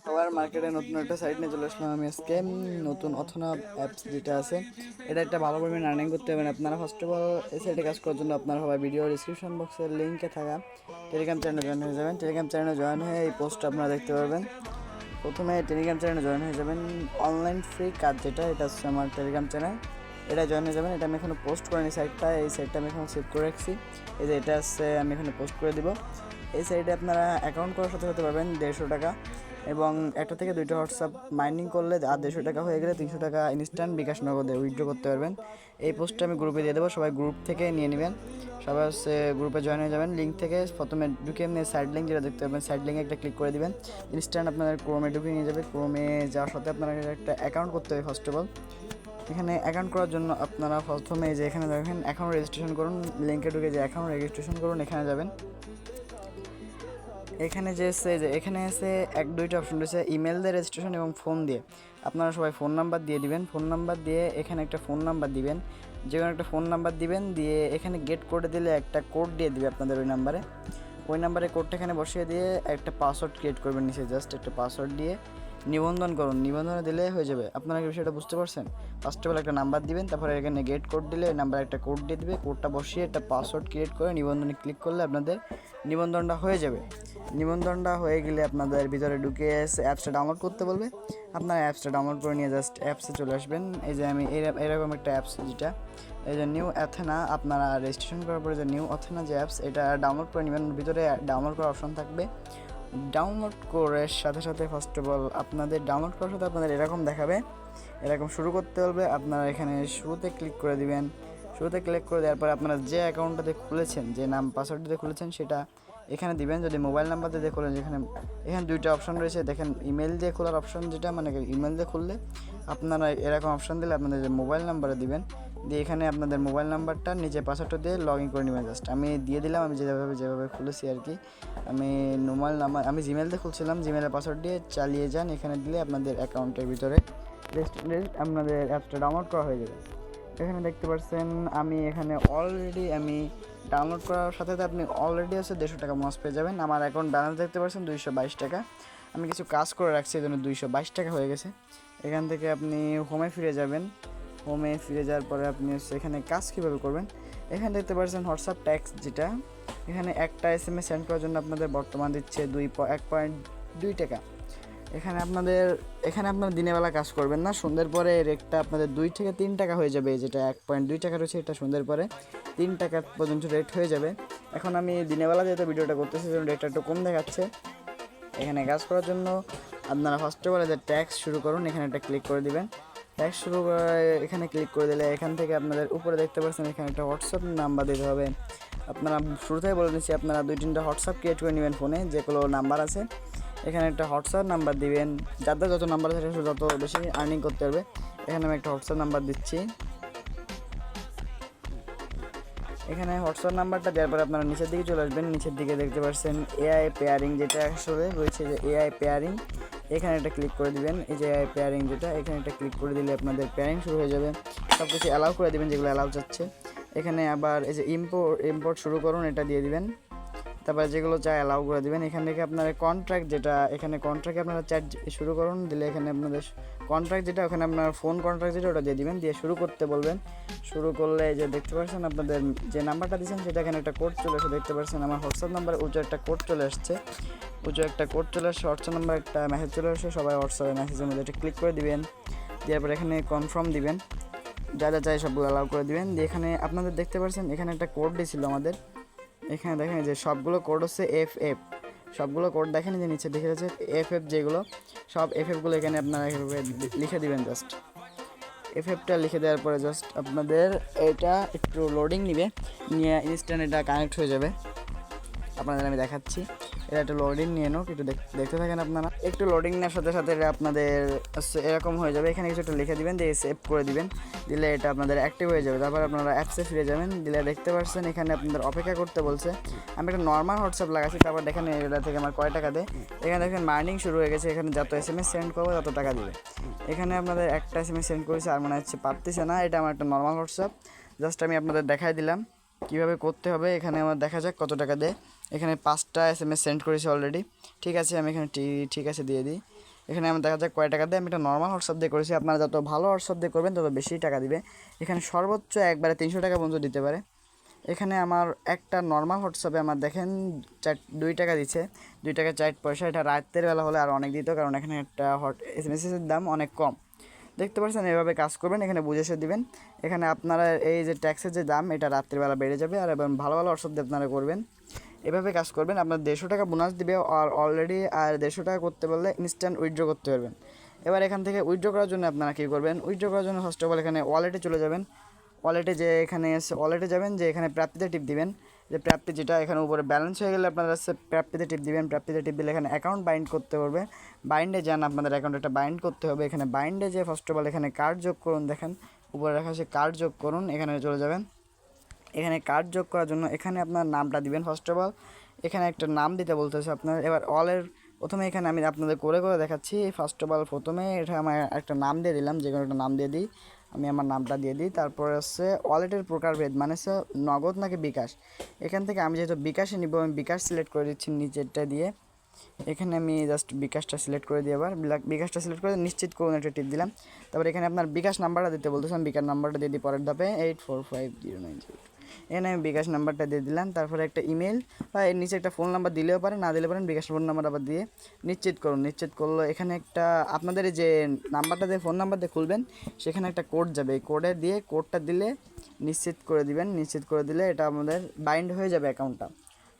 আবার মার্কেটে নতুন একটা সাইট নিয়ে চলে আসলাম আমি আজকে। নতুন অথনা অ্যাপস যেটা আছে, এটা একটা ভালো পরিমাণে আর্নিং করতে পারবেন আপনারা। ফার্স্ট অফ অল এই সাইটে কাজ করার জন্য আপনারা সবাই ভিডিও ডিসক্রিপশন বক্সের লিঙ্কে থাকা টেলিগ্রাম চ্যানেলে জয়েন হয়ে যাবেন। টেলিগ্রাম চ্যানেলে জয়েন হয়ে এই পোস্টটা আপনারা দেখতে পারবেন। প্রথমে টেলিগ্রাম চ্যানেলে জয়েন হয়ে যাবেন। অনলাইন ফ্রি কাজ যেটা, এটা হচ্ছে আমার টেলিগ্রাম চ্যানেল, এটা জয়েন হয়ে যাবেন। এটা আমি এখানে পোস্ট করিনি সাইটটা, এই সাইটটা আমি এখানে সেভ করে রাখছি। এই যে এটা হচ্ছে আমি এখানে পোস্ট করে দিব। এই সাইটে আপনারা অ্যাকাউন্ট করার সাথে সাথে পাবেন 150 টাকা, এবং একটা থেকে দুইটা হোয়াটসঅ্যাপ মাইনিং করলে আর 150 টাকা হয়ে গেলে 300 টাকা ইনস্ট্যান্ট বিকাশ নগদে উইথড্র করতে পারবেন। এই পোস্টটা আমি গ্রুপে দিয়ে দেবো, সবাই গ্রুপ থেকে নিয়ে নেবেন। সবাই হচ্ছে গ্রুপে জয়েন হয়ে যাবেন। লিঙ্ক থেকে প্রথমে ঢুকে এমনি সাইড লিঙ্ক যেটা দেখতে পাবেন, সাইড লিঙ্কে একটা ক্লিক করে দিবেন। ইনস্ট্যান্ট আপনাদের ক্রোমে ঢুকে নিয়ে যাবে। ক্রোমে যাওয়ার সাথে আপনারা একটা অ্যাকাউন্ট করতে হবে ফার্স্ট অফ অল। এখানে অ্যাকাউন্ট করার জন্য আপনারা প্রথমে যে এখানে দেখেন অ্যাকাউন্ট রেজিস্ট্রেশন করুন, লিঙ্কে ঢুকে যে অ্যাকাউন্ট রেজিস্ট্রেশন করুন এখানে যাবেন। এখানে যে এখানে এসে এক দুইটা অপশন রয়েছে, ইমেল দিয়ে রেজিস্ট্রেশন এবং ফোন দিয়ে। আপনারা সবাই ফোন নাম্বার দিয়ে দিবেন। ফোন নাম্বার দিয়ে এখানে একটা ফোন নাম্বার দিবেন, যে কোনো একটা ফোন নাম্বার দিবেন। দিয়ে এখানে গেট কোডে দিলে একটা কোড দিয়ে দিবে আপনাদের ওই নাম্বারে কোডটা এখানে বসিয়ে দিয়ে একটা পাসওয়ার্ড ক্রিয়েট করবেন। নিচে জাস্ট একটা পাসওয়ার্ড দিয়ে নিবন্ধন করুন। নিবন্ধনে দিলে হয়ে যাবে। আপনারা কি বিষয়টা বুঝতে পারছেন? ফার্স্ট অফ অল একটা নাম্বার দিবেন, তারপরে এখানে গেট কোড দিলে ওই নাম্বারে একটা কোড দিয়ে দিবে। কোডটা বসিয়ে একটা পাসওয়ার্ড ক্রিয়েট করে নিবন্ধনে ক্লিক করলে আপনাদের নিবন্ধনটা হয়ে যাবে। নিবন্ধনটা হয়ে গেলে আপনাদের ভিতরে ঢুকে অ্যাপসটা ডাউনলোড করতে বলবে। আপনারা অ্যাপসটা ডাউনলোড করে নিয়ে জাস্ট অ্যাপসে চলে আসবেন। এই যে আমি এরকম একটা অ্যাপস, যেটা এই যে নিউ অ্যাথেনা, আপনারা রেজিস্ট্রেশন করার পরে যে নিউ অ্যাথেনা যে অ্যাপস, এটা ডাউনলোড করে নেবেন। ভিতরে ডাউনলোড করার অপশন থাকবে। ডাউনলোড করার সাথে সাথে ফার্স্ট অফ অল আপনাদের ডাউনলোড করার সাথে আপনাদের এরকম দেখাবে, এরকম শুরু করতে বলবে। আপনারা এখানে শুরুতে ক্লিক করে দিবেন। শুরুতে ক্লিক করে দেওয়ার পরে আপনারা যে অ্যাকাউন্টটাতে খুলেছেন, যে নাম পাসওয়ার্ড দিয়ে খুলেছেন সেটা এখানে দিবেন। যদি মোবাইল নাম্বার দিয়ে খোলেন, এখানে দুইটা অপশন রয়েছে দেখেন, ইমেল দিয়ে খোলার অপশন, যেটা মানে ইমেল দিয়ে খুললে আপনারা এরকম অপশন দিলে আপনাদের যে মোবাইল নাম্বারে দিবেন, দিয়ে এখানে আপনাদের মোবাইল নাম্বারটা নিচে পাসওয়ার্ডটা দিয়ে লগ ইন করে নেবেন। জাস্ট আমি দিয়ে দিলাম, আমি যেভাবে খুলেছি আর কি। আমি মোবাইল নাম্বার আমি জিমেল দিয়ে খুলছিলাম, জিমেলের পাসওয়ার্ড দিয়ে চালিয়ে যান। এখানে দিলে আপনাদের অ্যাকাউন্টের ভিতরে আপনাদের অ্যাপসটা ডাউনলোড করা হয়ে যাবে। এখানে দেখতে পাচ্ছেন আমি এখানে অলরেডি আমি ডাউনলোড করার সাথে সাথে আপনি অলরেডি আছে 150 টাকা বোনাস পেয়ে যাবেন। আমার অ্যাকাউন্ট ব্যালেন্স দেখতে পাচ্ছেন 222 টাকা। আমি কিছু কাজ করে রাখছি, এই জন্য 222 টাকা হয়ে গেছে। এখান থেকে আপনি হোমে ফিরে যাবেন। হোমে ফিরে যাওয়ার পরে আপনি এখানে কাজ কীভাবে করবেন, এখানে দেখতে পাচ্ছেন হোয়াটসঅ্যাপ ট্যাক্স, যেটা এখানে একটা SMS সেন্ড করার জন্য আপনাদের বর্তমান দিচ্ছে 1.2 টাকা। এখানে আপনারা দিনের বেলা কাজ করবেন না, সন্ধ্যের পরে রেটটা আপনাদের 2 থেকে 3 টাকা হয়ে যাবে। যেটা 1.2 টাকা রয়েছে, এটা সন্ধ্যের পরে 3 টাকা পর্যন্ত রেট হয়ে যাবে। এখন আমি দিনের বেলা যেহেতু ভিডিওটা করতেছি, জন্য রেটটা একটু কম দেখাচ্ছে। এখানে কাজ করার জন্য আপনারা ফার্স্ট অফ অল যে ট্যাক্স শুরু করুন, এখানে একটা ক্লিক করে দিবেন। ট্যাক্স শুরু করে এখানে ক্লিক করে দিলে এখান থেকে আপনাদের উপরে দেখতে পাচ্ছেন এখানে একটা হোয়াটসঅ্যাপ নাম্বার দিতে হবে। আপনারা শুরুতেই বলে দিচ্ছি, আপনারা 2-3টা হোয়াটসঅ্যাপ ক্রিয়েট করে নেবেন ফোনে, যেগুলো নাম্বার আছে। এখানে একটা হোয়াটসঅ্যাপ নাম্বার দিবেন, যাদের যত নাম্বার আছে তত বেশি আর্নিং করতে পারবে। এখানে আমি একটা হোয়াটসঅ্যাপ নাম্বার দিচ্ছি। এখানে হোয়াটসঅ্যাপ নাম্বারটা দেওয়ার পরে আপনারা নিচের দিকে চলে আসবেন। নিচের দিকে দেখতে পাচ্ছেন এআই পেয়ারিং, যেটা আসলে রয়েছে যে এআই পেয়ারিং, এখানে একটা ক্লিক করে দিবেন। এই যে এআই পেয়ারিং যেটা, এখানে একটা ক্লিক করে দিলে আপনাদের পেয়ারিং শুরু হয়ে যাবে। সব কিছু অ্যালাউ করে দেবেন যেগুলো অ্যালাউ যাচ্ছে। এখানে আবার এই যে ইম্পোর্ট শুরু করুন, এটা দিয়ে দিবেন। তারপরে যেগুলো চাই অ্যালাউ করে দেবেন। এখান থেকে আপনার কন্ট্রাক্ট, যেটা এখানে কন্ট্রাক্টে আপনারা চ্যাট শুরু করুন, দিলে এখানে আপনাদের কন্ট্রাক্ট যেটা, ওখানে আপনার ফোন কন্ট্রাক্ট যেটা, ওটা দিয়ে দিবেন। দিয়ে শুরু করতে বলবেন। শুরু করলে যে দেখতে পাচ্ছেন আপনাদের যে নাম্বারটা দিয়েছেন সেটা এখানে একটা কোড চলে এসে দেখতে পাচ্ছেন আমার হোয়াটসঅ্যাপ নাম্বারে একটা কোড চলে আসছে। হোয়াটসঅ্যাপ নাম্বার একটা মেসেজ চলে আসছে। সবাই হোয়াটসঅ্যাপে মেসেজের মধ্যে এটা ক্লিক করে দিবেন। দেওয়ার পর এখানে কনফার্ম দিবেন, যা যা চাই সবগুলো অ্যালাউ করে দিবেন। দিয়ে এখানে আপনাদের দেখতে পাচ্ছেন এখানে একটা কোড দিয়েছিল আমাদের। এখানে দেখেন যে সবগুলো কোড হচ্ছে FF, সবগুলো কোড দেখেন যে নিচে দেখে যাচ্ছে FF, যেগুলো সব FFগুলো এখানে আপনারা এভাবে লিখে দিবেন। জাস্ট FFটা লিখে দেওয়ার পরে জাস্ট আপনাদের এটা একটু লোডিং নিয়ে ইনস্ট্যান্ট এটা কানেক্ট হয়ে যাবে। আপনাদের আমি দেখাচ্ছি, এটা একটু লোডিং নিয়ে নাও, একটু দেখতে থাকেন আপনারা। একটু লোডিং নেওয়ার সাথে সাথে এটা আপনাদের এরকম হয়ে যাবে। এখানে কিছু একটা লিখে দিবেন, দিয়ে সেভ করে দিবেন। দিলে এটা আপনাদের অ্যাক্টিভ হয়ে যাবে। তারপর আপনারা অ্যাপসে ফিরে যাবেন। দিলে দেখতে পাচ্ছেন এখানে আপনাদের অপেক্ষা করতে বলছে। আমি একটা নর্মাল হোয়াটসঅ্যাপ লাগাচ্ছি। তারপর দেখেন এটা থেকে আমার কয় টাকা দেয়। এখানে দেখেন মার্নিং শুরু হয়ে গেছে। এখানে যত SMS সেন্ড করবো তত টাকা দিবে। এখানে আপনাদের একটা SMS সেন্ড করেছে, আর মনে হচ্ছে পারতেছে না। এটা আমার একটা নর্মাল হোয়াটসঅ্যাপ, জাস্ট আমি আপনাদের দেখাই দিলাম কীভাবে করতে হবে। এখানে আমার দেখা যাক কত টাকা দেয়। এখানে 5টা SMS সেন্ড করেছি অলরেডি। ঠিক আছে, আমি এখানে ঠিক আছে দিয়ে দিই। এখানে আমি দেখা যাক কয় টাকা দেয়। আমি একটা নর্মাল হোয়াটসঅ্যাপ দিয়ে করেছি, আপনারা যত ভালো হোয়াটসঅ্যাপ দিয়ে করবেন তত বেশি টাকা দিবে। এখানে সর্বোচ্চ একবারে 300 টাকা পর্যন্ত দিতে পারে। এখানে আমার একটা নর্মাল হোয়াটসঅ্যাপে আমার দেখেন 2 টাকা দিচ্ছে, 2 টাকা 4 পয়সা। এটা রাতের বেলা হলে আর অনেক দিত, কারণ এখানে একটা SMS-এর দাম অনেক কম। দেখতে পাচ্ছেন, এভাবে কাজ করবেন, এখানে বুঝে সে দিবেন। এখানে আপনারা এই যে ট্যাক্সের যে দাম, এটা রাত্রিবেলা বেড়ে যাবে। আর এবং ভালো ভালো হোয়াটসঅ্যাপ দিয়ে আপনারা করবেন, এভাবে কাজ করবেন। আপনার 150 টাকা বোনাস দিবে আর অলরেডি, আর 150 টাকা করতে পারলে ইনস্ট্যান্ট উইথড্র করতে পারবেন। এবার এখান থেকে উইথড্র করার জন্য আপনারা কী করবেন, উইথড্র করার জন্য ফার্স্ট অফ অল এখানে ওয়ালেটে চলে যাবেন। ওয়ালেটে যে এখানে ওয়ালেটে যাবেন, যে এখানে প্রাপ্তিতে টিপ দিবেন, যে প্রাপ্তি যেটা এখানে উপরে ব্যালেন্স হয়ে গেলে আপনারা প্রাপ্তিতে টিপ দিবেন। প্রাপ্তিতে টিপ দিলে এখানে অ্যাকাউন্ট বাইন্ড করতে হবে। বাইন্ডে যান, আপনাদের অ্যাকাউন্ট একটা বাইন্ড করতে হবে। এখানে বাইন্ডে যে ফার্স্ট অফ অল এখানে কার্ড যোগ করুন, দেখেন উপরে রাখা আছে কার্ড যোগ করুন, এখানে চলে যাবেন। এখানে কার্ড যোগ করার জন্য এখানে আপনার নামটা দিবেন ফার্স্ট অফ অল। এখানে একটা নাম দিতে বলতেছে আপনার। এবার অলের প্রথমে এখানে আমি আপনাদের করে করে দেখাচ্ছি। ফার্স্ট অফ অল প্রথমে এটা আমার একটা নাম দিয়ে দিলাম, যে কোনো একটা নাম দিয়ে দিই। আমি আমার নামটা দিয়ে দিই। তারপরে হচ্ছে ওয়ালেটের প্রকারভেদ, মানে হচ্ছে নগদ নাকি বিকাশ। এখান থেকে আমি যেহেতু বিকাশে নিব, আমি বিকাশ সিলেক্ট করে দিচ্ছি নিচেরটা দিয়ে। এখানে আমি জাস্ট বিকাশটা সিলেক্ট করে দিই। আবার বিকাশটা সিলেক্ট করে নিশ্চিত করুন, একটা টিপ দিলাম। তারপর এখানে আপনার বিকাশ নাম্বারটা দিতে বলতেছেন, বিকাশ নাম্বারটা দিয়ে দিই পরের ধাপে 845090। এখানে আমি বিকাশ নাম্বারটা দিয়ে দিলাম। তারপরে একটা ইমেল বা এর নিচে একটা ফোন নাম্বার দিলেও পারেন, না দিলে পারেন। বিকাশ ফোন নাম্বার আবার দিয়ে নিশ্চিত করুন। নিশ্চিত করলো এখানে একটা আপনাদের যে নাম্বারটা দিয়ে ফোন নাম্বার দিয়ে খুলবেন, সেখানে একটা কোড যাবে। এই কোডে দিয়ে কোডটা দিলে নিশ্চিত করে দিবেন। নিশ্চিত করে দিলে এটা আমাদের বাইন্ড হয়ে যাবে অ্যাকাউন্টটা।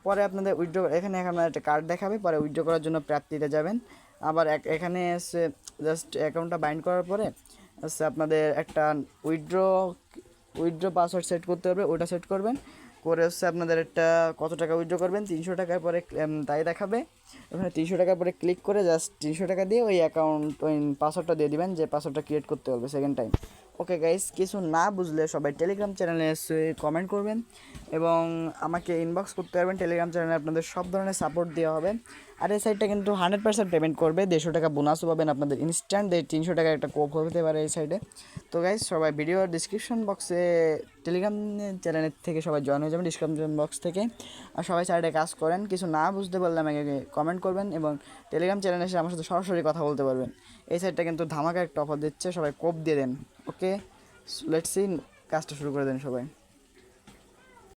পরে আপনাদের উইথড্র, এখানে আপনার একটা কার্ড দেখাবে। পরে উইথড্র করার জন্য প্রাপ্তিতে যাবেন। আবার এখানে এসে জাস্ট অ্যাকাউন্টটা বাইন্ড করার পরে হচ্ছে আপনাদের একটা উইথড্র পাসওয়ার্ড সেট করতে হবে, ওইটা সেট করবেন। করে হচ্ছে আপনাদের একটা কত টাকা উইথড্র করবেন, 300 টাকার পরে তাই দেখাবে। ওখানে 300 টাকার পরে ক্লিক করে জাস্ট 300 টাকা দিয়ে ওই অ্যাকাউন্ট ওই পাসওয়ার্ডটা দিয়ে দিবেন, যে পাসওয়ার্ডটা ক্রিয়েট করতে হবে সেকেন্ড টাইম। ওকে গাইস, কিছু না বুঝলে সবাই টেলিগ্রাম চ্যানেলে এসে কমেন্ট করবেন এবং আমাকে ইনবক্স করতে পারবেন। টেলিগ্রাম চ্যানেলে আপনাদের সব ধরনের সাপোর্ট দেওয়া হবে। আর এই সাইডটা কিন্তু 100% পেমেন্ট করবে, 150 টাকা বোনাসও পাবেন আপনাদের ইনস্ট্যান্ট। 300 টাকা একটা কোপ হতে পারে এই সাইডে। তো গাইস, সবাই ভিডিওর ডিসক্রিপশন বক্সে টেলিগ্রাম চ্যানেলের থেকে সবাই জয়েন হয়ে যাবেন ডিসক্রিপশন বক্স থেকে। আর সবাই সাইডে কাজ করেন, কিছু না বুঝতে পারলে আমাকে কমেন্ট করবেন এবং টেলিগ্রাম চ্যানেলে এসে আমার সাথে সরাসরি কথা বলতে পারবেন। এই সাইডটা কিন্তু ধামাকা একটা অফার দিচ্ছে, সবাই কোপ দিয়ে দেন। ওকে, লেটস সি, কাজটা শুরু করে দেন সবাই।